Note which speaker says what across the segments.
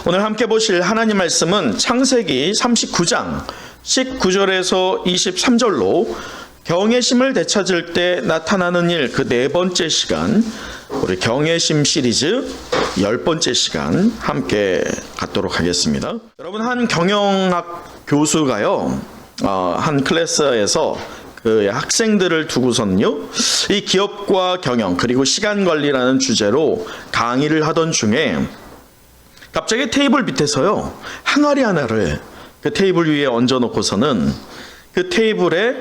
Speaker 1: 오늘 함께 보실 하나님 말씀은 창세기 39장 19절에서 23절로 경외심을 되찾을 때 나타나는 일 그 네 번째 시간, 우리 경외심 시리즈 10번째 시간 함께 갖도록 하겠습니다. 여러분, 한 경영학 교수가요, 한 클래스에서 그 학생들을 두고서는요, 이 기업과 경영 그리고 시간 관리라는 주제로 강의를 하던 중에 갑자기 테이블 밑에서요, 항아리 하나를 그 테이블 위에 얹어 놓고서는 그 테이블에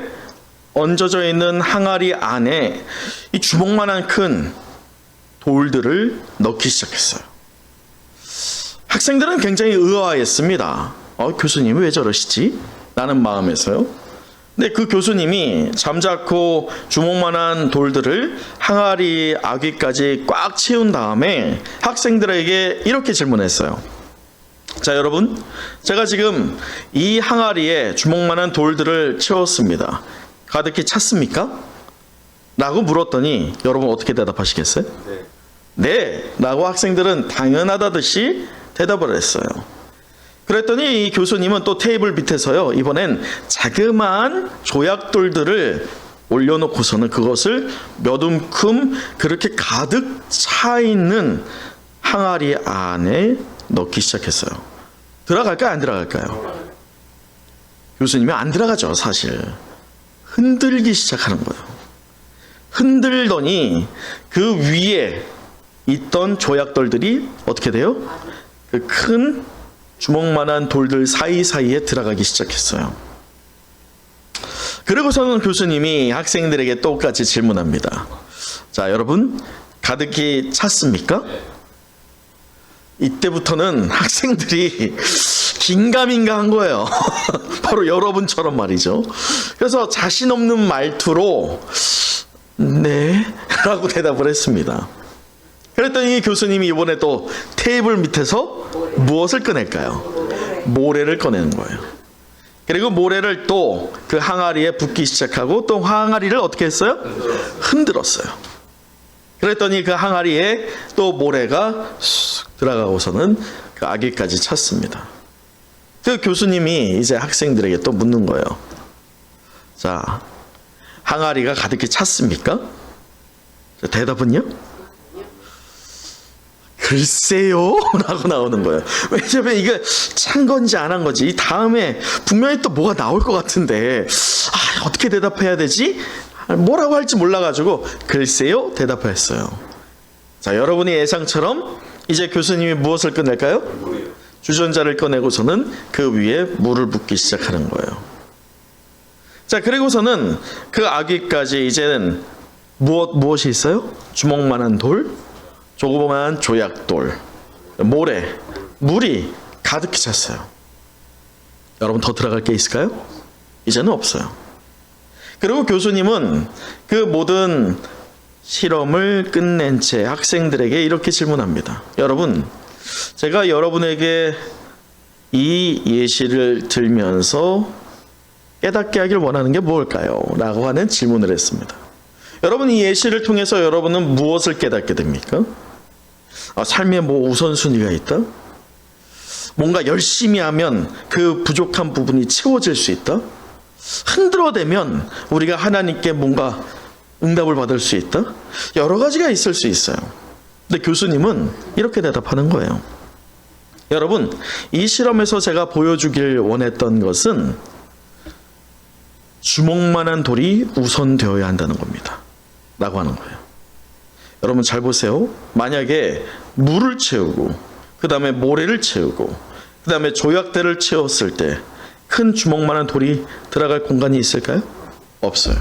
Speaker 1: 얹어져 있는 항아리 안에 이 주먹만한 큰 돌들을 넣기 시작했어요. 학생들은 굉장히 의아했습니다. 교수님 왜 저러시지? 라는 마음에서요. 근데 그 교수님이 잠자코 주먹만한 돌들을 항아리 아귀까지 꽉 채운 다음에 학생들에게 이렇게 질문했어요. 자, 여러분, 제가 지금 이 항아리에 주먹만한 돌들을 채웠습니다. 가득히 찼습니까? 라고 물었더니 여러분 어떻게 대답하시겠어요? 네, 라고 학생들은 당연하다듯이 대답을 했어요. 그랬더니 이 교수님은 또 테이블 밑에서요, 이번엔 자그마한 조약돌들을 올려놓고서는 그것을 몇 움큼 그렇게 가득 차 있는 항아리 안에 넣기 시작했어요. 들어갈까요? 안 들어갈까요? 교수님이 안 들어가죠, 사실. 흔들기 시작하는 거예요. 흔들더니 그 위에 있던 조약돌들이 어떻게 돼요? 그 큰 주먹만한 돌들 사이사이에 들어가기 시작했어요. 그리고서는 교수님이 학생들에게 똑같이 질문합니다. 자, 여러분, 가득히 찼습니까? 이때부터는 학생들이 긴가민가한 거예요. 바로 여러분처럼 말이죠. 그래서 자신 없는 말투로 네 라고 대답을 했습니다. 그랬더니 교수님이 이번에 또 테이블 밑에서 무엇을 꺼낼까요? 모래를 꺼내는 거예요. 그리고 모래를 또 그 항아리에 붓기 시작하고 또 항아리를 어떻게 했어요? 흔들었어요. 그랬더니 그 항아리에 또 모래가 쑥 들어가고서는 그 아귀까지 찼습니다. 그 교수님이 이제 학생들에게 또 묻는 거예요. 자, 항아리가 가득히 찼습니까? 대답은요? 글쎄요? 라고 나오는 거예요. 왜냐면 이게 찬 건지 안 한 건지, 이 다음에 분명히 또 뭐가 나올 것 같은데, 어떻게 대답해야 되지? 뭐라고 할지 몰라가지고, 글쎄요? 대답했어요. 자, 여러분이 예상처럼 이제 교수님이 무엇을 꺼낼까요? 주전자를 꺼내고서는 그 위에 물을 붓기 시작하는 거예요. 자, 그리고서는 그 아귀까지 이제는 무엇이 있어요? 주먹만한 돌, 조그마한 조약돌, 모래, 물이 가득히 찼어요. 여러분, 더 들어갈 게 있을까요? 이제는 없어요. 그리고 교수님은 그 모든 실험을 끝낸 채 학생들에게 이렇게 질문합니다. 여러분, 제가 여러분에게 이 예시를 들면서 깨닫게 하길 원하는 게 무엇일까요? 라고 하는 질문을 했습니다. 여러분, 이 예시를 통해서 여러분은 무엇을 깨닫게 됩니까? 삶에 뭐 우선순위가 있다? 뭔가 열심히 하면 그 부족한 부분이 채워질 수 있다? 흔들어대면 우리가 하나님께 뭔가 응답을 받을 수 있다? 여러 가지가 있을 수 있어요. 근데 교수님은 이렇게 대답하는 거예요. 여러분, 이 실험에서 제가 보여주길 원했던 것은 주먹만한 돌이 우선되어야 한다는 겁니다. 라고 하는 거예요. 여러분, 잘 보세요. 만약에 물을 채우고 그 다음에 모래를 채우고 그 다음에 조약대를 채웠을 때 큰 주먹만한 돌이 들어갈 공간이 있을까요? 없어요.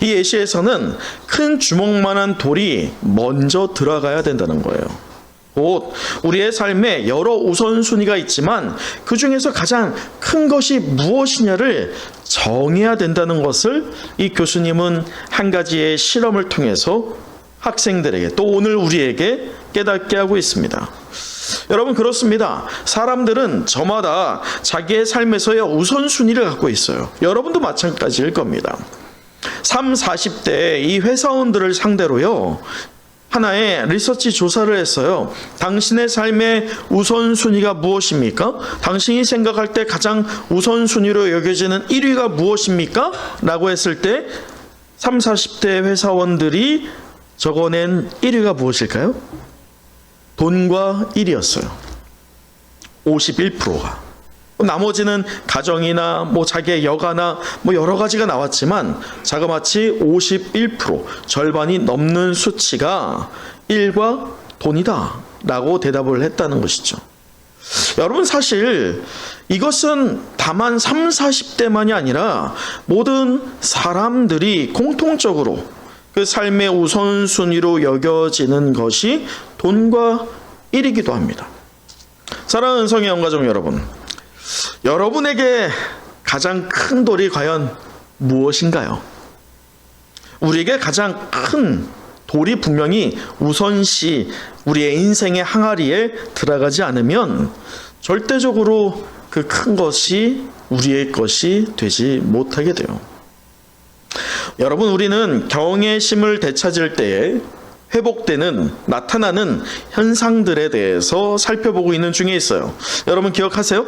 Speaker 1: 이 예시에서는 큰 주먹만한 돌이 먼저 들어가야 된다는 거예요. 곧 우리의 삶에 여러 우선순위가 있지만 그 중에서 가장 큰 것이 무엇이냐를 정해야 된다는 것을 이 교수님은 한 가지의 실험을 통해서 학생들에게, 또 오늘 우리에게 깨닫게 하고 있습니다. 여러분, 그렇습니다. 사람들은 저마다 자기의 삶에서의 우선순위를 갖고 있어요. 여러분도 마찬가지일 겁니다. 30, 40대 이 회사원들을 상대로요, 하나의 리서치 조사를 했어요. 당신의 삶의 우선순위가 무엇입니까? 당신이 생각할 때 가장 우선순위로 여겨지는 1위가 무엇입니까? 라고 했을 때 30, 40대 회사원들이 적어낸 1위가 무엇일까요? 돈과 일이었어요. 51%가. 나머지는 가정이나 자기의 여가나 여러 가지가 나왔지만 자그마치 51%, 절반이 넘는 수치가 일과 돈이다 라고 대답을 했다는 것이죠. 여러분, 사실 이것은 다만 30, 40대만이 아니라 모든 사람들이 공통적으로 그 삶의 우선순위로 여겨지는 것이 돈과 일이기도 합니다. 사랑하는 성의 영가족 여러분, 여러분에게 가장 큰 돌이 과연 무엇인가요? 우리에게 가장 큰 돌이 분명히 우선시 우리의 인생의 항아리에 들어가지 않으면 절대적으로 그 큰 것이 우리의 것이 되지 못하게 돼요. 여러분, 우리는 경외심을 되찾을 때에 회복되는, 나타나는 현상들에 대해서 살펴보고 있는 중에 있어요. 여러분 기억하세요?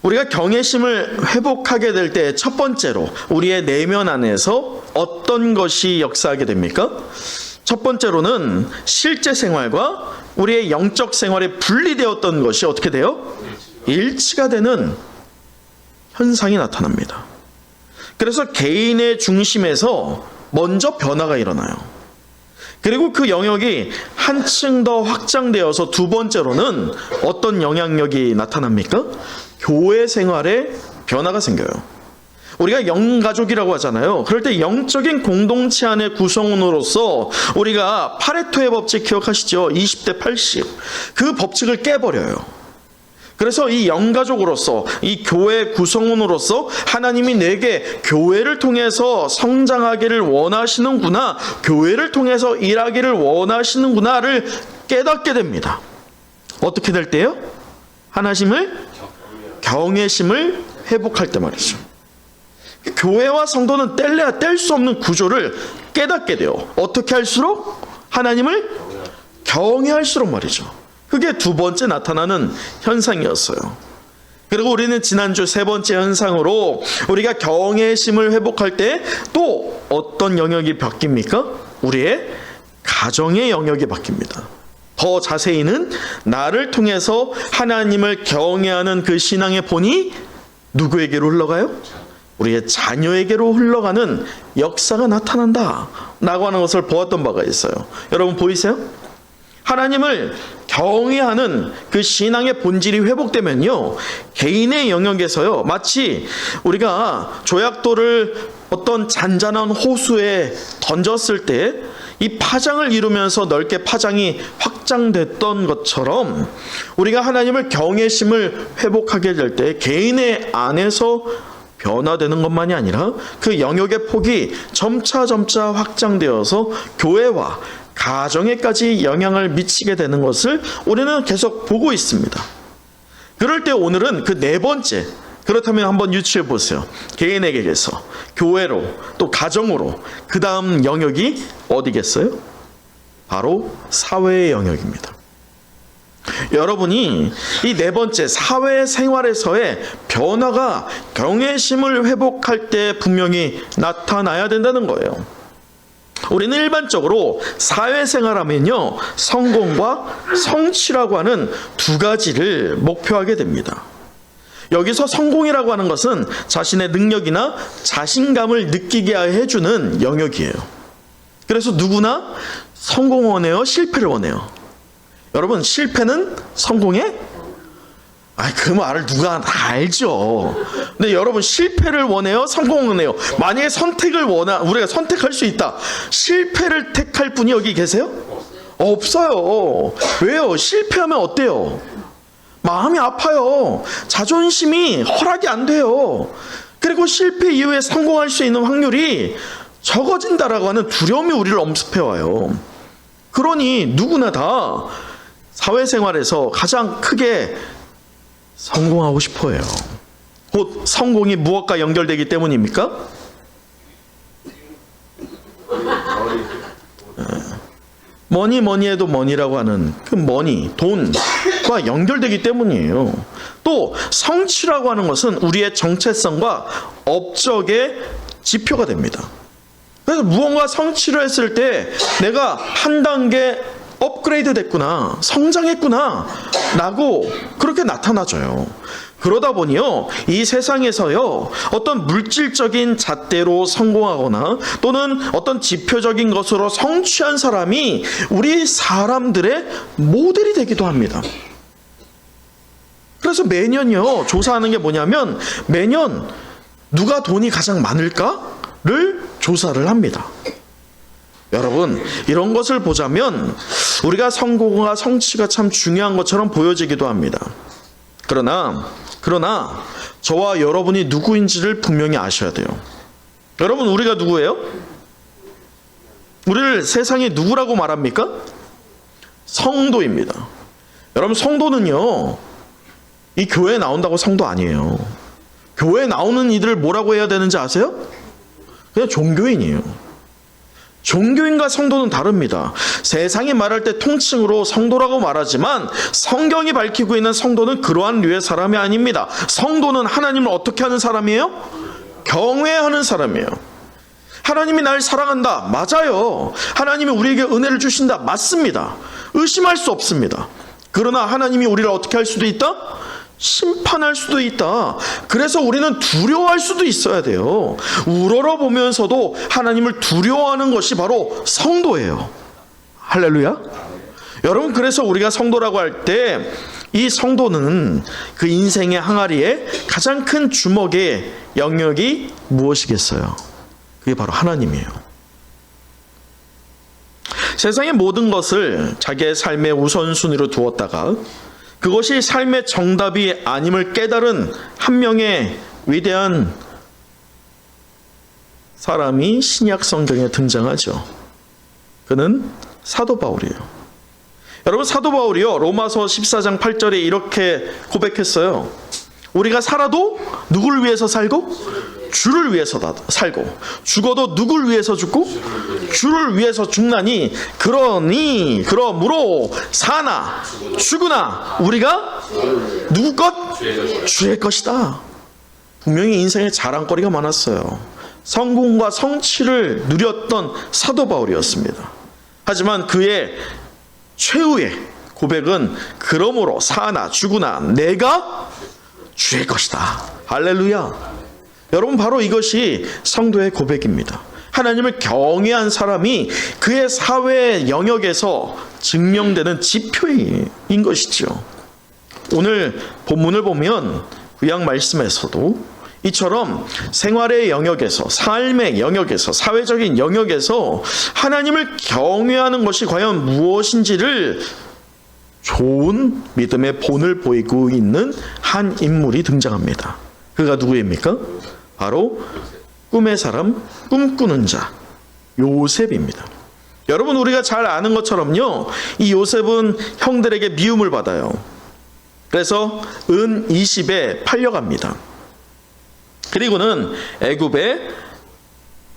Speaker 1: 우리가 경외심을 회복하게 될 때 첫 번째로 우리의 내면 안에서 어떤 것이 역사하게 됩니까? 첫 번째로는 실제 생활과 우리의 영적 생활에 분리되었던 것이 어떻게 돼요? 일치가 되는 현상이 나타납니다. 그래서 개인의 중심에서 먼저 변화가 일어나요. 그리고 그 영역이 한층 더 확장되어서 두 번째로는 어떤 영향력이 나타납니까? 교회 생활에 변화가 생겨요. 우리가 영가족이라고 하잖아요. 그럴 때 영적인 공동체 안의 구성원으로서 우리가 파레토의 법칙 기억하시죠? 20대 80. 그 법칙을 깨버려요. 그래서 이 영가족으로서, 이 교회 구성원으로서 하나님이 내게 교회를 통해서 성장하기를 원하시는구나, 교회를 통해서 일하기를 원하시는구나를 깨닫게 됩니다. 어떻게 될 때요? 경외심을 회복할 때 말이죠. 교회와 성도는 뗄래야 뗄 수 없는 구조를 깨닫게 돼요. 어떻게 할수록? 하나님을 경외할수록 말이죠. 그게 두 번째 나타나는 현상이었어요. 그리고 우리는 지난주 세 번째 현상으로 우리가 경외심을 회복할 때 또 어떤 영역이 바뀝니까? 우리의 가정의 영역이 바뀝니다. 더 자세히는 나를 통해서 하나님을 경외하는 그 신앙의 본이 누구에게로 흘러가요? 우리의 자녀에게로 흘러가는 역사가 나타난다 라고 하는 것을 보았던 바가 있어요. 여러분 보이세요? 하나님을 경외하는 그 신앙의 본질이 회복되면요, 개인의 영역에서요, 마치 우리가 조약돌을 어떤 잔잔한 호수에 던졌을 때 이 파장을 이루면서 넓게 파장이 확장됐던 것처럼 우리가 하나님을 경외심을 회복하게 될 때 개인의 안에서 변화되는 것만이 아니라 그 영역의 폭이 점차 확장되어서 교회와 가정에까지 영향을 미치게 되는 것을 우리는 계속 보고 있습니다. 그럴 때 오늘은 그 네 번째, 그렇다면 한번 유추해 보세요. 개인에게서 교회로 또 가정으로 그 다음 영역이 어디겠어요? 바로 사회의 영역입니다. 여러분이 이 네 번째 사회생활에서의 변화가 경외심을 회복할 때 분명히 나타나야 된다는 거예요. 우리는 일반적으로 사회생활하면요, 성공과 성취라고 하는 두 가지를 목표하게 됩니다. 여기서 성공이라고 하는 것은 자신의 능력이나 자신감을 느끼게 해주는 영역이에요. 그래서 누구나 성공을 원해요? 실패를 원해요? 여러분, 실패는 성공의? 그 말을 누가 다 알죠. 근데 여러분, 실패를 원해요? 성공을 원해요? 만약에 우리가 선택할 수 있다. 실패를 택할 분이 여기 계세요? 없어요. 왜요? 실패하면 어때요? 마음이 아파요. 자존심이 허락이 안 돼요. 그리고 실패 이후에 성공할 수 있는 확률이 적어진다라고 하는 두려움이 우리를 엄습해와요. 그러니 누구나 다 사회생활에서 가장 크게 성공하고 싶어 해요. 곧 성공이 무엇과 연결되기 때문입니까? 뭐니 해도 머니라고 하는 그 머니, 돈과 연결되기 때문이에요. 또 성취라고 하는 것은 우리의 정체성과 업적의 지표가 됩니다. 그래서 무언가 성취를 했을 때 내가 한 단계 업그레이드 됐구나, 성장했구나 라고 그렇게 나타나져요. 그러다 보니요, 이 세상에서요, 어떤 물질적인 잣대로 성공하거나 또는 어떤 지표적인 것으로 성취한 사람이 우리 사람들의 모델이 되기도 합니다. 그래서 매년요, 조사하는 게 뭐냐면 매년 누가 돈이 가장 많을까를 조사를 합니다. 여러분, 이런 것을 보자면 우리가 성공과 성취가 참 중요한 것처럼 보여지기도 합니다. 그러나 저와 여러분이 누구인지를 분명히 아셔야 돼요. 여러분, 우리가 누구예요? 우리를 세상에 누구라고 말합니까? 성도입니다. 여러분, 성도는요, 이 교회에 나온다고 성도 아니에요. 교회에 나오는 이들을 뭐라고 해야 되는지 아세요? 그냥 종교인이에요. 종교인과 성도는 다릅니다. 세상이 말할 때 통칭으로 성도라고 말하지만 성경이 밝히고 있는 성도는 그러한 류의 사람이 아닙니다. 성도는 하나님을 어떻게 하는 사람이에요? 경외하는 사람이에요. 하나님이 날 사랑한다. 맞아요. 하나님이 우리에게 은혜를 주신다. 맞습니다. 의심할 수 없습니다. 그러나 하나님이 우리를 어떻게 할 수도 있다? 심판할 수도 있다. 그래서 우리는 두려워할 수도 있어야 돼요. 우러러보면서도 하나님을 두려워하는 것이 바로 성도예요. 할렐루야. 여러분, 그래서 우리가 성도라고 할 때 이 성도는 그 인생의 항아리에 가장 큰 주먹의 영역이 무엇이겠어요? 그게 바로 하나님이에요. 세상의 모든 것을 자기의 삶의 우선순위로 두었다가 그것이 삶의 정답이 아님을 깨달은 한 명의 위대한 사람이 신약 성경에 등장하죠. 그는 사도 바울이에요. 여러분, 사도 바울이요, 로마서 14장 8절에 이렇게 고백했어요. 우리가 살아도 누구를 위해서 살고? 주를 위해서 살고, 죽어도 누구를 위해서 죽고? 주를 위해서 죽나니 그러므로 사나 죽으나 우리가 누구 것? 주의 것이다. 분명히 인생에 자랑거리가 많았어요. 성공과 성취를 누렸던 사도 바울이었습니다. 하지만 그의 최후의 고백은 그러므로 사나 죽으나 내가 주의 것이다. 할렐루야. 여러분, 바로 이것이 성도의 고백입니다. 하나님을 경외한 사람이 그의 사회 영역에서 증명되는 지표인 것이죠. 오늘 본문을 보면 구약 말씀에서도 이처럼 생활의 영역에서, 삶의 영역에서, 사회적인 영역에서 하나님을 경외하는 것이 과연 무엇인지를 좋은 믿음의 본을 보이고 있는 한 인물이 등장합니다. 그가 누구입니까? 바로 꿈의 사람, 꿈꾸는 자, 요셉입니다. 여러분, 우리가 잘 아는 것처럼요, 이 요셉은 형들에게 미움을 받아요. 그래서 은 20에 팔려갑니다. 그리고는 애굽의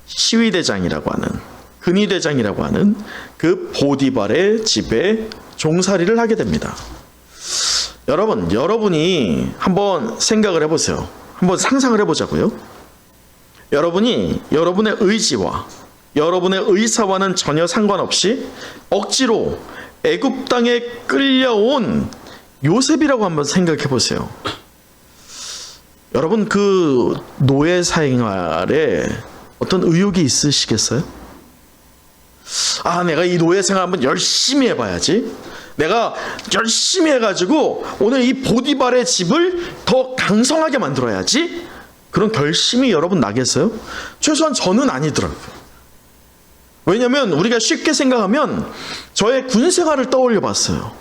Speaker 1: 시위대장이라고 하는, 근위대장이라고 하는 그 보디발의 집에 종살이를 하게 됩니다. 여러분이 한번 생각을 해보세요. 한번 상상을 해보자고요. 여러분이 여러분의 의지와 여러분의 의사와는 전혀 상관없이 억지로 애굽 땅에 끌려온 요셉이라고 한번 생각해 보세요. 여러분, 그 노예 생활에 어떤 의욕이 있으시겠어요? 내가 이 노예 생활 한번 열심히 해봐야지. 내가 열심히 해가지고 오늘 이 보디발의 집을 더 강성하게 만들어야지. 그런 결심이 여러분 나겠어요? 최소한 저는 아니더라고요. 왜냐하면 우리가 쉽게 생각하면 저의 군 생활을 떠올려 봤어요.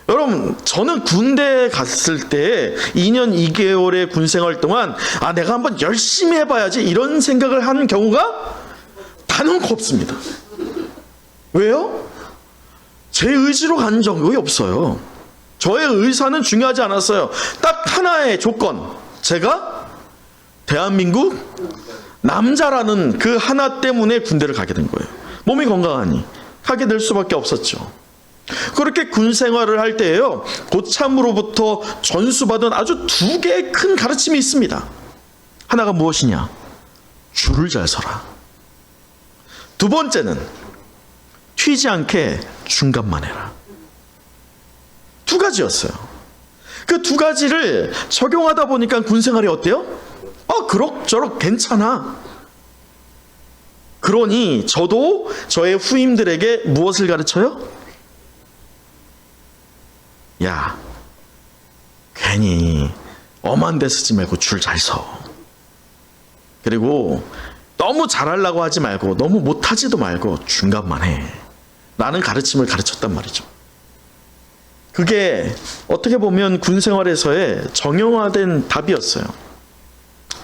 Speaker 1: 여러분, 저는 군대 갔을 때 2년 2개월의 군 생활 동안 내가 한번 열심히 해봐야지 이런 생각을 하는 경우가 단언코 없습니다. 왜요? 제 의지로 간 적이 없어요. 저의 의사는 중요하지 않았어요. 딱 하나의 조건, 제가 대한민국 남자라는 그 하나 때문에 군대를 가게 된 거예요. 몸이 건강하니 하게 될 수밖에 없었죠. 그렇게 군 생활을 할 때에요, 고참으로부터 전수받은 아주 두 개의 큰 가르침이 있습니다. 하나가 무엇이냐? 줄을 잘 서라. 두 번째는 튀지 않게 중간만 해라. 두 가지였어요. 그 두 가지를 적용하다 보니까 군 생활이 어때요? 그럭저럭 괜찮아. 그러니 저도 저의 후임들에게 무엇을 가르쳐요? 야, 괜히 엄한 데 쓰지 말고 줄 잘 서. 그리고 너무 잘하려고 하지 말고 너무 못하지도 말고 중간만 해. 라는 가르침을 가르쳤단 말이죠. 그게 어떻게 보면 군 생활에서의 정형화된 답이었어요.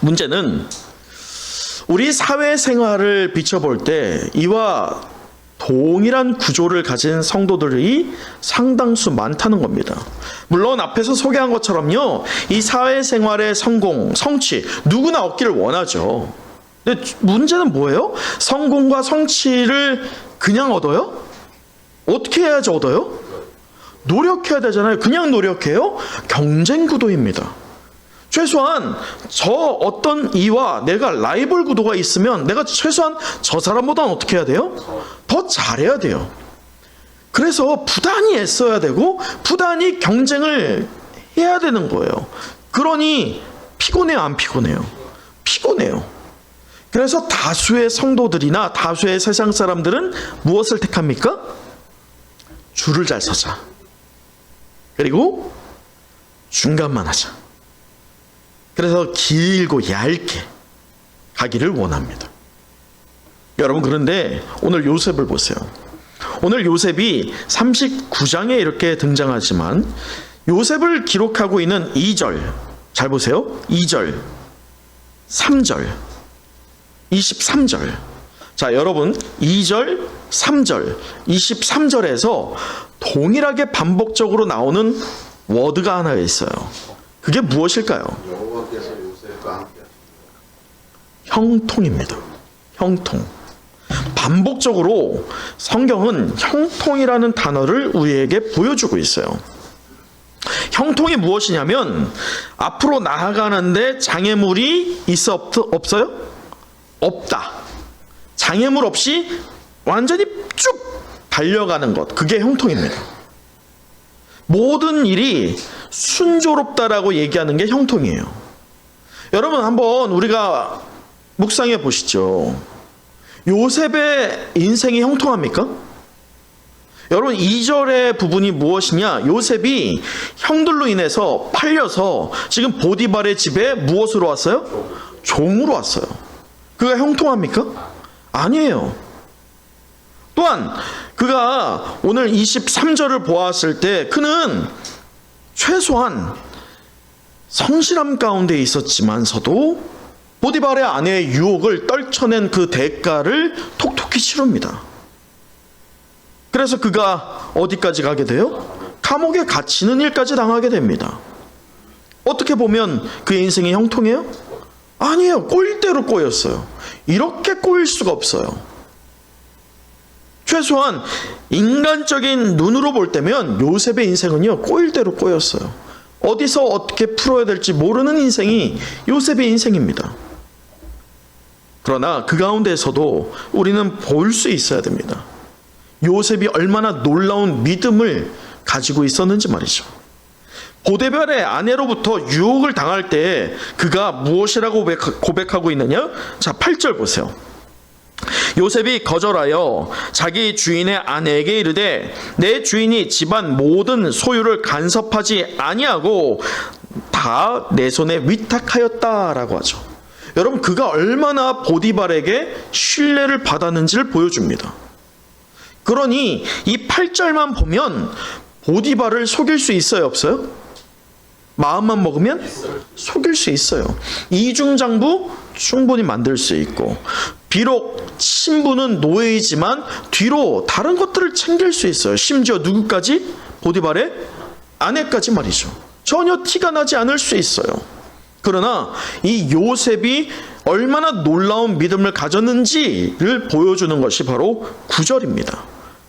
Speaker 1: 문제는 우리 사회생활을 비춰볼 때 이와 동일한 구조를 가진 성도들이 상당수 많다는 겁니다. 물론 앞에서 소개한 것처럼요, 이 사회생활의 성공, 성취 누구나 얻기를 원하죠. 근데 문제는 뭐예요? 성공과 성취를 그냥 얻어요? 어떻게 해야지 얻어요? 노력해야 되잖아요. 그냥 노력해요? 경쟁 구도입니다. 최소한 저 어떤 이와 내가 라이벌 구도가 있으면 내가 최소한 저 사람보다는 어떻게 해야 돼요? 더 잘해야 돼요. 그래서 부단히 애써야 되고 부단히 경쟁을 해야 되는 거예요. 그러니 피곤해요, 안 피곤해요? 피곤해요. 그래서 다수의 성도들이나 다수의 세상 사람들은 무엇을 택합니까? 줄을 잘 서자. 그리고 중간만 하자. 그래서 길고 얇게 가기를 원합니다. 여러분, 그런데 오늘 요셉을 보세요. 오늘 요셉이 39장에 이렇게 등장하지만 요셉을 기록하고 있는 2절, 잘 보세요. 2절, 3절, 23절. 자, 여러분, 2절, 3절, 23절에서 동일하게 반복적으로 나오는 워드가 하나 있어요. 그게 무엇일까요?
Speaker 2: 여호와께서 요셉과 함께
Speaker 1: 형통입니다. 형통. 반복적으로 성경은 형통이라는 단어를 우리에게 보여주고 있어요. 형통이 무엇이냐면 앞으로 나아가는데 장애물이 있어 없어요? 없다. 장애물 없이 완전히 쭉 달려가는 것, 그게 형통입니다. 모든 일이 순조롭다라고 얘기하는 게 형통이에요. 여러분, 한번 우리가 묵상해 보시죠. 요셉의 인생이 형통합니까? 여러분, 2절의 부분이 무엇이냐? 요셉이 형들로 인해서 팔려서 지금 보디발의 집에 무엇으로 왔어요? 종으로 왔어요. 그가 형통합니까? 아니에요. 또한 그가 오늘 23절을 보았을 때 그는 최소한 성실함 가운데 있었지만서도 보디발의 아내의 유혹을 떨쳐낸 그 대가를 톡톡히 치릅니다. 그래서 그가 어디까지 가게 돼요? 감옥에 갇히는 일까지 당하게 됩니다. 어떻게 보면 그의 인생이 형통해요? 아니에요. 꼬일 대로 꼬였어요. 이렇게 꼬일 수가 없어요. 최소한 인간적인 눈으로 볼 때면 요셉의 인생은요, 꼬일 대로 꼬였어요. 어디서 어떻게 풀어야 될지 모르는 인생이 요셉의 인생입니다. 그러나 그 가운데서도 우리는 볼 수 있어야 됩니다. 요셉이 얼마나 놀라운 믿음을 가지고 있었는지 말이죠. 보디발의 아내로부터 유혹을 당할 때 그가 무엇이라고 고백하고 있느냐? 자, 8절 보세요. 요셉이 거절하여 자기 주인의 아내에게 이르되 내 주인이 집안 모든 소유를 간섭하지 아니하고 다 내 손에 위탁하였다라고 하죠. 여러분, 그가 얼마나 보디발에게 신뢰를 받았는지를 보여줍니다. 그러니 이 8절만 보면 보디발을 속일 수 있어요, 없어요? 마음만 먹으면 속일 수 있어요. 이중장부 충분히 만들 수 있고, 비록 신부는 노예이지만 뒤로 다른 것들을 챙길 수 있어요. 심지어 누구까지? 보디발의 아내까지 말이죠. 전혀 티가 나지 않을 수 있어요. 그러나 이 요셉이 얼마나 놀라운 믿음을 가졌는지를 보여주는 것이 바로 9절입니다.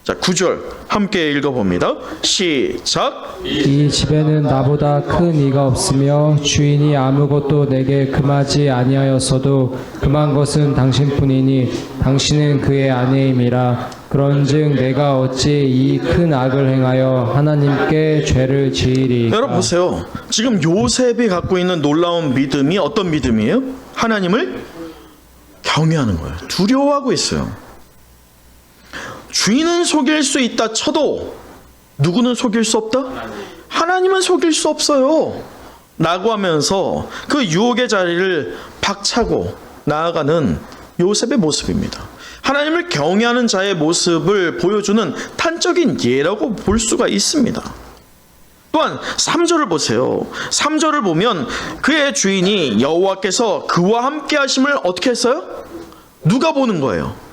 Speaker 1: 자, 9절 함께 읽어봅니다. 시작.
Speaker 3: 이 집에는 나보다 큰 이가 없으며 주인이 아무것도 내게 금하지 아니하였어도 금한 것은 당신뿐이니 당신은 그의 아내임이라. 그런즉 내가 어찌 이 큰 악을 행하여 하나님께 죄를 지으리이까.
Speaker 1: 여러분 보세요. 지금 요셉이 갖고 있는 놀라운 믿음이 어떤 믿음이에요? 하나님을 경외하는 거예요. 두려워하고 있어요. 주인은 속일 수 있다 쳐도 누구는 속일 수 없다? 하나님은 속일 수 없어요. 라고 하면서 그 유혹의 자리를 박차고 나아가는 요셉의 모습입니다. 하나님을 경외하는 자의 모습을 보여주는 탄적인 예라고 볼 수가 있습니다. 또한 3절을 보세요. 3절을 보면 그의 주인이 여호와께서 그와 함께 하심을 어떻게 했어요? 누가 보는 거예요?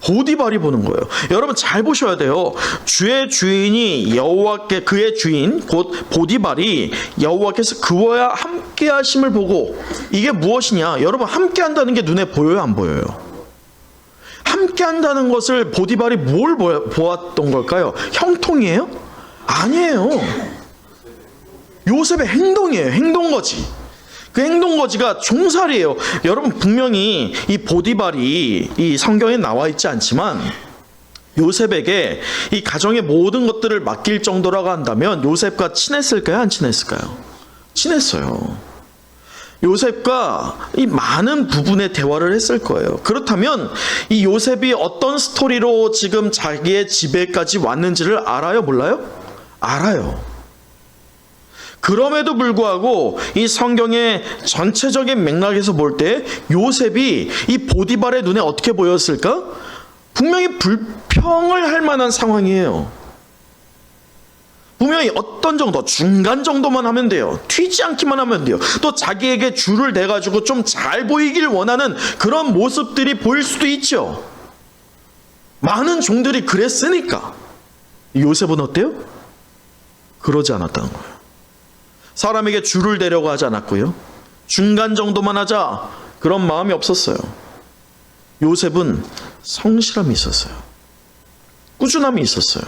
Speaker 1: 보디발이 보는 거예요. 여러분 잘 보셔야 돼요. 주의 주인이 여호와께 그의 주인 곧 보디발이 여호와께서 그와 함께 하심을 보고 이게 무엇이냐? 여러분 함께 한다는 게 눈에 보여요, 안 보여요? 함께 한다는 것을 보디발이 뭘 보았던 걸까요? 형통이에요? 아니에요. 요셉의 행동이에요. 행동거지. 그 행동거지가 종살이에요. 여러분 분명히 이 보디발이 이 성경에 나와 있지 않지만 요셉에게 이 가정의 모든 것들을 맡길 정도라고 한다면 요셉과 친했을까요? 안 친했을까요? 친했어요. 요셉과 이 많은 부분의 대화를 했을 거예요. 그렇다면 이 요셉이 어떤 스토리로 지금 자기의 집에까지 왔는지를 알아요? 몰라요? 알아요. 그럼에도 불구하고 이 성경의 전체적인 맥락에서 볼 때 요셉이 이 보디발의 눈에 어떻게 보였을까? 분명히 불평을 할 만한 상황이에요. 분명히 어떤 정도, 중간 정도만 하면 돼요. 튀지 않기만 하면 돼요. 또 자기에게 줄을 대가지고 좀 잘 보이길 원하는 그런 모습들이 보일 수도 있죠. 많은 종들이 그랬으니까. 요셉은 어때요? 그러지 않았다는 거예요. 사람에게 줄을 대려고 하지 않았고요. 중간 정도만 하자 그런 마음이 없었어요. 요셉은 성실함이 있었어요. 꾸준함이 있었어요.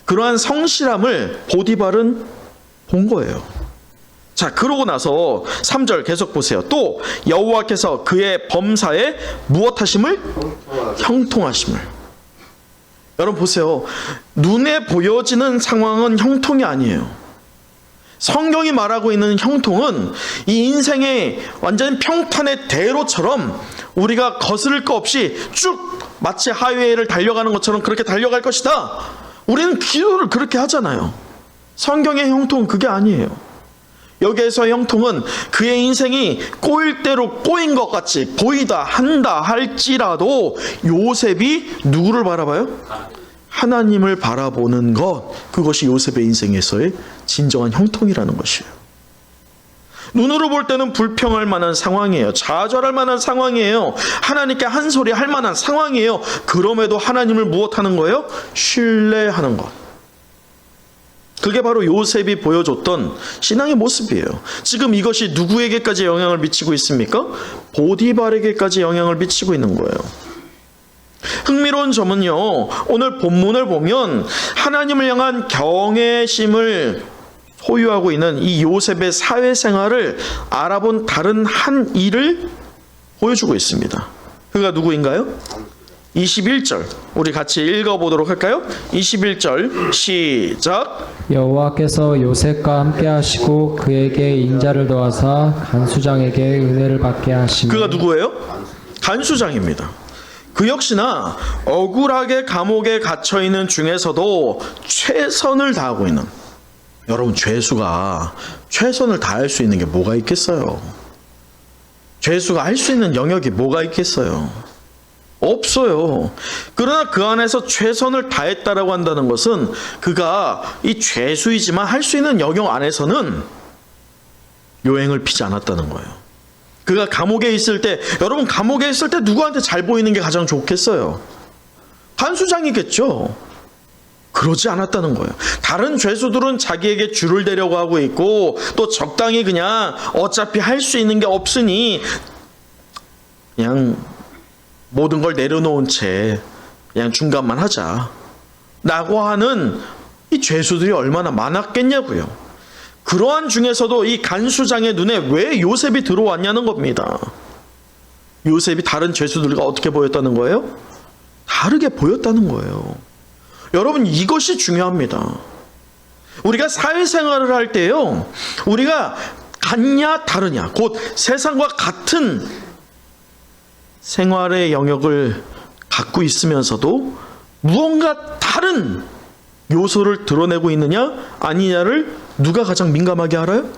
Speaker 1: 그러한 성실함을 보디발은 본 거예요. 자, 그러고 나서 3절 계속 보세요. 또 여호와께서 그의 범사에 무엇하심을? 형통하심을. 여러분 보세요. 눈에 보여지는 상황은 형통이 아니에요. 성경이 말하고 있는 형통은 이 인생의 완전 평탄의 대로처럼 우리가 거스를 거 없이 쭉 마치 하이웨이를 달려가는 것처럼 그렇게 달려갈 것이다. 우리는 기도를 그렇게 하잖아요. 성경의 형통은 그게 아니에요. 여기에서 형통은 그의 인생이 꼬일 대로 꼬인 것 같이 보이다 한다 할지라도 요셉이 누구를 바라봐요? 하나님을 바라보는 것, 그것이 요셉의 인생에서의 진정한 형통이라는 것이에요. 눈으로 볼 때는 불평할 만한 상황이에요. 좌절할 만한 상황이에요. 하나님께 한 소리 할 만한 상황이에요. 그럼에도 하나님을 무엇하는 거예요? 신뢰하는 것. 그게 바로 요셉이 보여줬던 신앙의 모습이에요. 지금 이것이 누구에게까지 영향을 미치고 있습니까? 보디발에게까지 영향을 미치고 있는 거예요. 흥미로운 점은요, 오늘 본문을 보면 하나님을 향한 경외심을 소유하고 있는 이 요셉의 사회생활을 알아본 다른 한 일을 보여주고 있습니다. 그가 누구인가요? 21절 우리 같이 읽어보도록 할까요? 21절 시작.
Speaker 3: 여호와께서 요셉과 함께 하시고 그에게 인자를 더하사 간수장에게 은혜를 받게 하시며.
Speaker 1: 그가 누구예요? 간수장입니다. 그 역시나 억울하게 감옥에 갇혀있는 중에서도 최선을 다하고 있는, 여러분 죄수가 최선을 다할 수 있는 게 뭐가 있겠어요? 죄수가 할 수 있는 영역이 뭐가 있겠어요? 없어요. 그러나 그 안에서 최선을 다했다라고 한다는 것은 그가 이 죄수이지만 할 수 있는 영역 안에서는 요행을 피지 않았다는 거예요. 그가 감옥에 있을 때, 여러분 감옥에 있을 때 누구한테 잘 보이는 게 가장 좋겠어요? 간수장이겠죠. 그러지 않았다는 거예요. 다른 죄수들은 자기에게 줄을 대려고 하고 있고 또 적당히 그냥 어차피 할 수 있는 게 없으니 그냥 모든 걸 내려놓은 채 그냥 중간만 하자 라고 하는 이 죄수들이 얼마나 많았겠냐고요. 그러한 중에서도 이 간수장의 눈에 왜 요셉이 들어왔냐는 겁니다. 요셉이 다른 죄수들과 어떻게 보였다는 거예요? 다르게 보였다는 거예요. 여러분, 이것이 중요합니다. 우리가 사회생활을 할 때요, 우리가 같냐 다르냐, 곧 세상과 같은 생활의 영역을 갖고 있으면서도 무언가 다른 요소를 드러내고 있느냐 아니냐를 누가 가장 민감하게 알아요?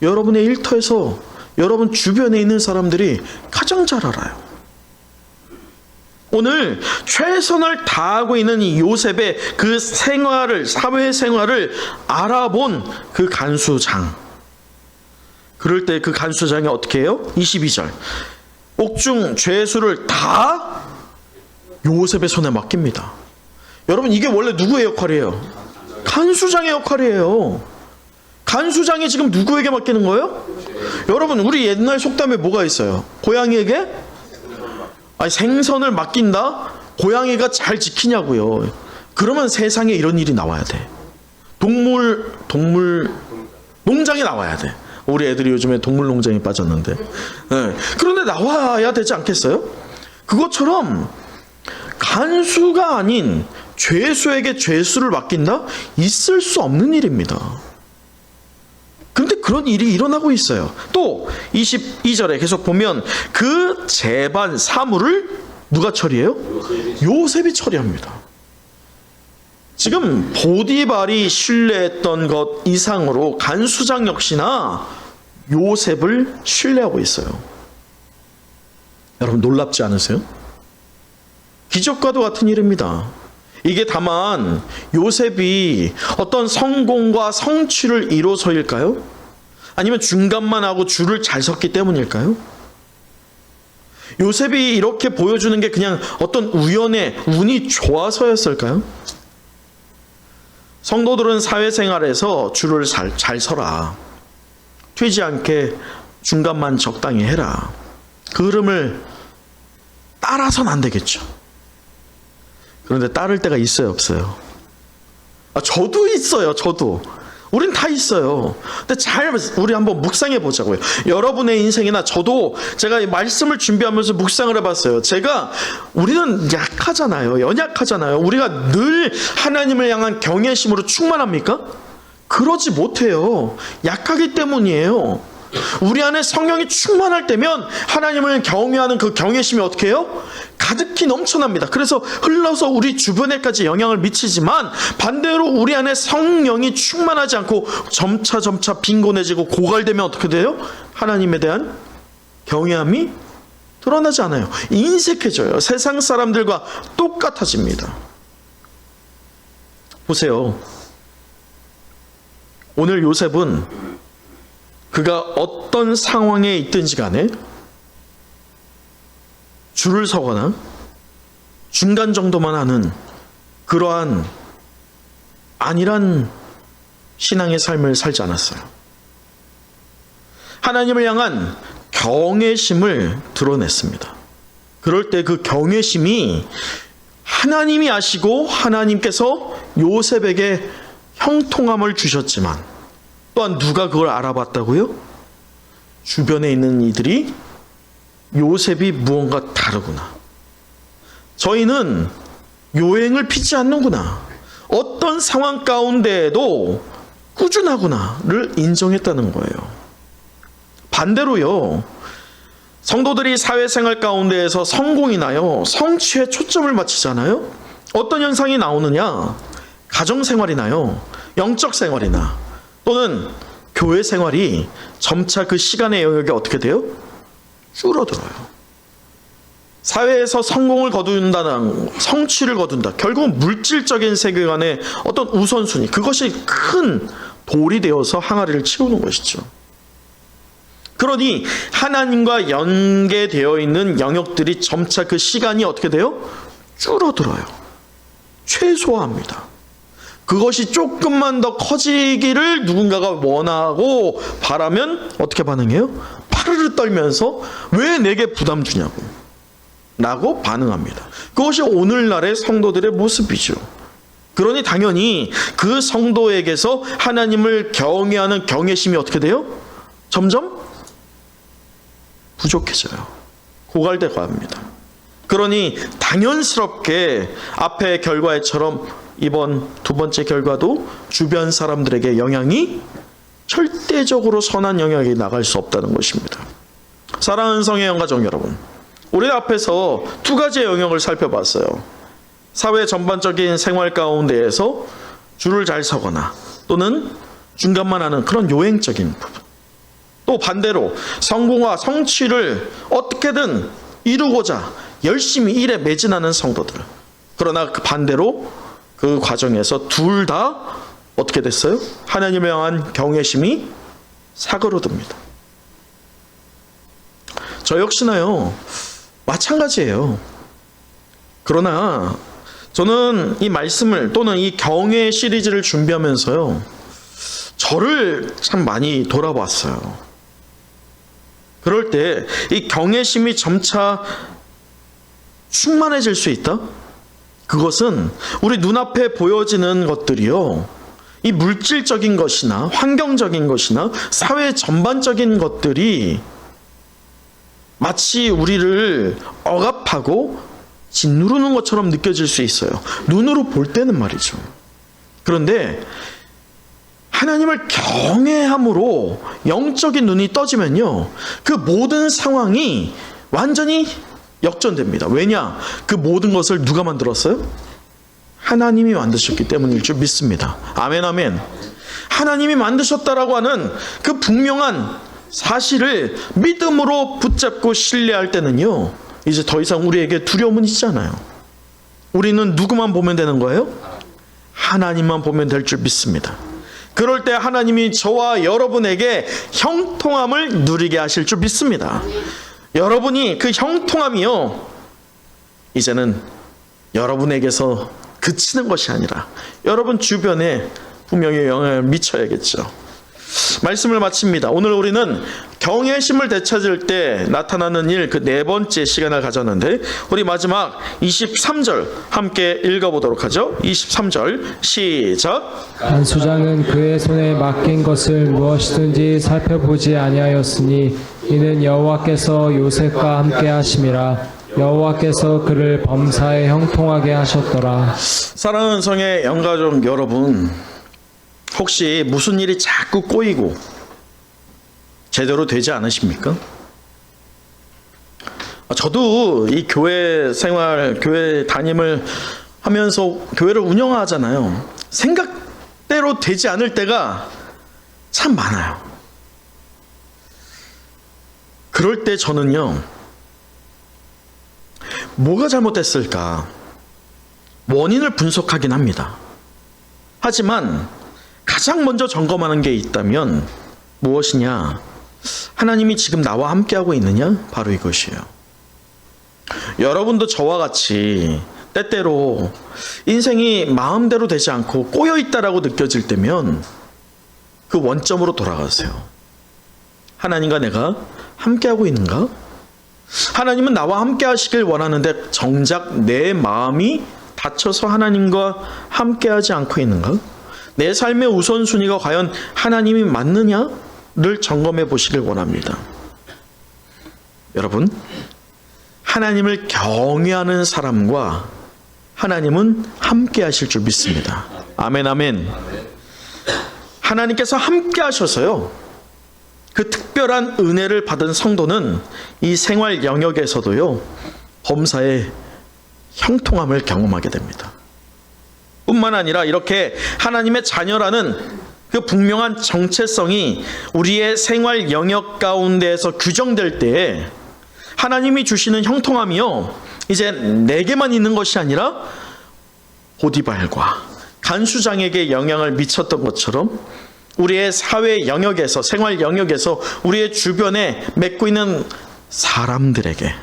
Speaker 1: 여러분의 일터에서 여러분 주변에 있는 사람들이 가장 잘 알아요. 오늘 최선을 다하고 있는 이 요셉의 그 생활을, 사회생활을 알아본 그 간수장, 그럴 때 그 간수장이 어떻게 해요? 22절, 옥중 죄수를 다 요셉의 손에 맡깁니다. 여러분, 이게 원래 누구의 역할이에요? 간수장의 역할이에요. 간수장이 지금 누구에게 맡기는 거예요? 여러분, 우리 옛날 속담에 뭐가 있어요? 고양이에게? 아니, 생선을 맡긴다? 고양이가 잘 지키냐고요. 그러면 세상에 이런 일이 나와야 돼. 동물 농장에 나와야 돼. 우리 애들이 요즘에 동물 농장에 빠졌는데. 네. 그런데 나와야 되지 않겠어요? 그것처럼 간수가 아닌 죄수에게 죄수를 맡긴다? 있을 수 없는 일입니다. 그런데 그런 일이 일어나고 있어요. 또 22절에 계속 보면 그 재반 사물을 누가 처리해요? 요셉이 처리합니다. 지금 보디발이 신뢰했던 것 이상으로 간수장 역시나 요셉을 신뢰하고 있어요. 여러분, 놀랍지 않으세요? 기적과도 같은 일입니다. 이게 다만 요셉이 어떤 성공과 성취를 이뤄서일까요? 아니면 중간만 하고 줄을 잘 섰기 때문일까요? 요셉이 이렇게 보여주는 게 그냥 어떤 우연의 운이 좋아서였을까요? 성도들은 사회생활에서 줄을 잘 서라. 튀지 않게 중간만 적당히 해라. 그 흐름을 따라서는 안 되겠죠. 그런데 따를 때가 있어요, 없어요? 저도 있어요, 저도. 우린 다 있어요. 근데 우리 한번 묵상해 보자고요. 여러분의 인생이나 저도 제가 이 말씀을 준비하면서 묵상을 해봤어요. 우리는 약하잖아요. 연약하잖아요. 우리가 늘 하나님을 향한 경외심으로 충만합니까? 그러지 못해요. 약하기 때문이에요. 우리 안에 성령이 충만할 때면 하나님을 경외하는 그 경외심이 어떻게 해요? 가득히 넘쳐납니다. 그래서 흘러서 우리 주변에까지 영향을 미치지만 반대로 우리 안에 성령이 충만하지 않고 점차 빈곤해지고 고갈되면 어떻게 돼요? 하나님에 대한 경외함이 드러나지 않아요. 인색해져요. 세상 사람들과 똑같아집니다. 보세요. 오늘 요셉은 그가 어떤 상황에 있든지 간에 줄을 서거나 중간 정도만 하는 그러한 안일한 신앙의 삶을 살지 않았어요. 하나님을 향한 경외심을 드러냈습니다. 그럴 때 그 경외심이 하나님이 아시고 하나님께서 요셉에게 형통함을 주셨지만 또한 누가 그걸 알아봤다고요? 주변에 있는 이들이 요셉이 무언가 다르구나. 저희는 요행을 피지 않는구나. 어떤 상황 가운데에도 꾸준하구나를 인정했다는 거예요. 반대로요, 성도들이 사회생활 가운데에서 성공이나요, 성취에 초점을 맞추잖아요. 어떤 현상이 나오느냐? 가정생활이나요, 영적 생활이나 또는 교회 생활이 점차 그 시간의 영역이 어떻게 돼요? 줄어들어요. 사회에서 성공을 거둔다는, 성취를 거둔다. 결국은 물질적인 세계관의 어떤 우선순위, 그것이 큰 돌이 되어서 항아리를 채우는 것이죠. 그러니 하나님과 연계되어 있는 영역들이 점차 그 시간이 어떻게 돼요? 줄어들어요. 최소화합니다. 그것이 조금만 더 커지기를 누군가가 원하고 바라면 어떻게 반응해요? 파르르 떨면서 왜 내게 부담 주냐고. 라고 반응합니다. 그것이 오늘날의 성도들의 모습이죠. 그러니 당연히 그 성도에게서 하나님을 경외하는 경외심이 어떻게 돼요? 점점 부족해져요. 고갈되고 합니다. 그러니 당연스럽게 앞의 결과처럼 이번 두 번째 결과도 주변 사람들에게 영향이 절대적으로 선한 영향이 나갈 수 없다는 것입니다. 사랑하는 성의 영가족 여러분, 우리 앞에서 두 가지의 영역을 살펴봤어요. 사회 전반적인 생활 가운데에서 줄을 잘 서거나 또는 중간만 하는 그런 요행적인 부분. 또 반대로 성공과 성취를 어떻게든 이루고자 열심히 일에 매진하는 성도들. 그러나 그 반대로 그 과정에서 둘 다 어떻게 됐어요? 하나님을 향한 경외심이 사그러듭니다. 저 역시나요, 마찬가지예요. 그러나 저는 이 말씀을 또는 이 경외 시리즈를 준비하면서요, 저를 참 많이 돌아봤어요. 그럴 때 이 경외심이 점차 충만해질 수 있다? 그것은 우리 눈앞에 보여지는 것들이요, 이 물질적인 것이나 환경적인 것이나 사회 전반적인 것들이 마치 우리를 억압하고 짓누르는 것처럼 느껴질 수 있어요. 눈으로 볼 때는 말이죠. 그런데 하나님을 경외함으로 영적인 눈이 떠지면요, 그 모든 상황이 완전히 역전됩니다. 왜냐? 그 모든 것을 누가 만들었어요? 하나님이 만드셨기 때문일 줄 믿습니다. 아멘, 아멘. 하나님이 만드셨다라고 하는 그 분명한 사실을 믿음으로 붙잡고 신뢰할 때는요, 이제 더 이상 우리에게 두려움은 있지 않아요. 우리는 누구만 보면 되는 거예요? 하나님만 보면 될 줄 믿습니다. 그럴 때 하나님이 저와 여러분에게 형통함을 누리게 하실 줄 믿습니다. 여러분이 그 형통함이요, 이제는 여러분에게서 그치는 것이 아니라 여러분 주변에 분명히 영향을 미쳐야겠죠. 말씀을 마칩니다. 오늘 우리는 경외심을 되찾을 때 나타나는 일, 그 네 번째 시간을 가졌는데, 우리 마지막 23절 함께 읽어보도록 하죠. 23절 시작.
Speaker 3: 간수장은 그의 손에 맡긴 것을 무엇이든지 살펴보지 아니하였으니 이는 여호와께서 요셉과 함께 하심이라. 여호와께서 그를 범사에 형통하게 하셨더라.
Speaker 1: 사랑하는 성의 영가족 여러분, 혹시 무슨 일이 자꾸 꼬이고 제대로 되지 않으십니까? 저도 이 교회 생활, 교회 담임을 하면서 교회를 운영하잖아요. 생각대로 되지 않을 때가 참 많아요. 그럴 때 저는요, 뭐가 잘못됐을까? 원인을 분석하긴 합니다. 하지만 가장 먼저 점검하는 게 있다면 무엇이냐? 하나님이 지금 나와 함께하고 있느냐? 바로 이것이에요. 여러분도 저와 같이 때때로 인생이 마음대로 되지 않고 꼬여있다라고 느껴질 때면 그 원점으로 돌아가세요. 하나님과 내가 함께하고 있는가? 하나님은 나와 함께 하시길 원하는데 정작 내 마음이 닫혀서 하나님과 함께하지 않고 있는가? 내 삶의 우선순위가 과연 하나님이 맞느냐를 점검해 보시길 원합니다. 여러분, 하나님을 경외하는 사람과 하나님은 함께 하실 줄 믿습니다. 아멘, 아멘. 하나님께서 함께 하셔서요, 그 특별한 은혜를 받은 성도는 이 생활 영역에서도요, 범사의 형통함을 경험하게 됩니다. 뿐만 아니라 이렇게 하나님의 자녀라는 그 분명한 정체성이 우리의 생활 영역 가운데에서 규정될 때에 하나님이 주시는 형통함이요, 이제 내게만 있는 것이 아니라 보디발과 간수장에게 영향을 미쳤던 것처럼 우리의 사회 영역에서, 생활 영역에서 우리의 주변에 맺고 있는 사람들에게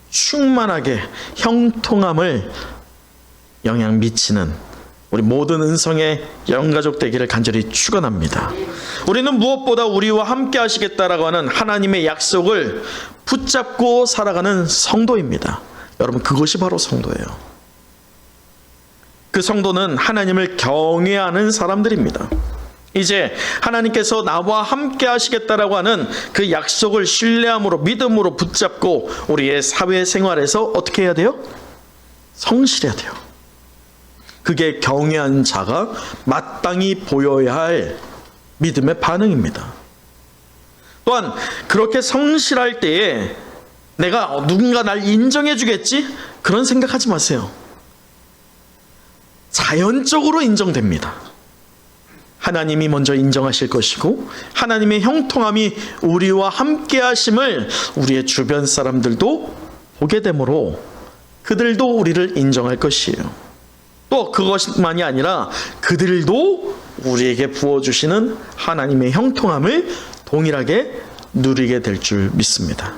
Speaker 1: 충만하게 형통함을 영향 미치는 우리 모든 은성의 영가족 되기를 간절히 축원합니다. 우리는 무엇보다 우리와 함께 하시겠다라고 하는 하나님의 약속을 붙잡고 살아가는 성도입니다. 여러분, 그것이 바로 성도예요. 그 성도는 하나님을 경외하는 사람들입니다. 이제 하나님께서 나와 함께 하시겠다라고 하는 그 약속을 신뢰함으로, 믿음으로 붙잡고 우리의 사회생활에서 어떻게 해야 돼요? 성실해야 돼요. 그게 경외하는 자가 마땅히 보여야 할 믿음의 반응입니다. 또한 그렇게 성실할 때에 내가 누군가 날 인정해 주겠지? 그런 생각하지 마세요. 자연적으로 인정됩니다. 하나님이 먼저 인정하실 것이고, 하나님의 형통함이 우리와 함께 하심을 우리의 주변 사람들도 보게 되므로 그들도 우리를 인정할 것이에요. 또 그것만이 아니라 그들도 우리에게 부어주시는 하나님의 형통함을 동일하게 누리게 될 줄 믿습니다.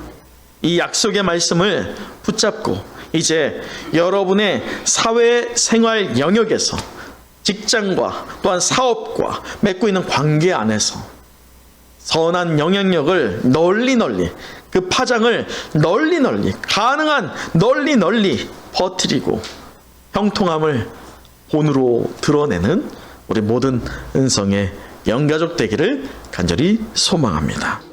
Speaker 1: 이 약속의 말씀을 붙잡고 이제 여러분의 사회생활 영역에서, 직장과 또한 사업과 맺고 있는 관계 안에서 선한 영향력을 널리 그 파장을 널리 가능한 널리 퍼뜨리고 형통함을 본으로 드러내는 우리 모든 은성의 영가족 되기를 간절히 소망합니다.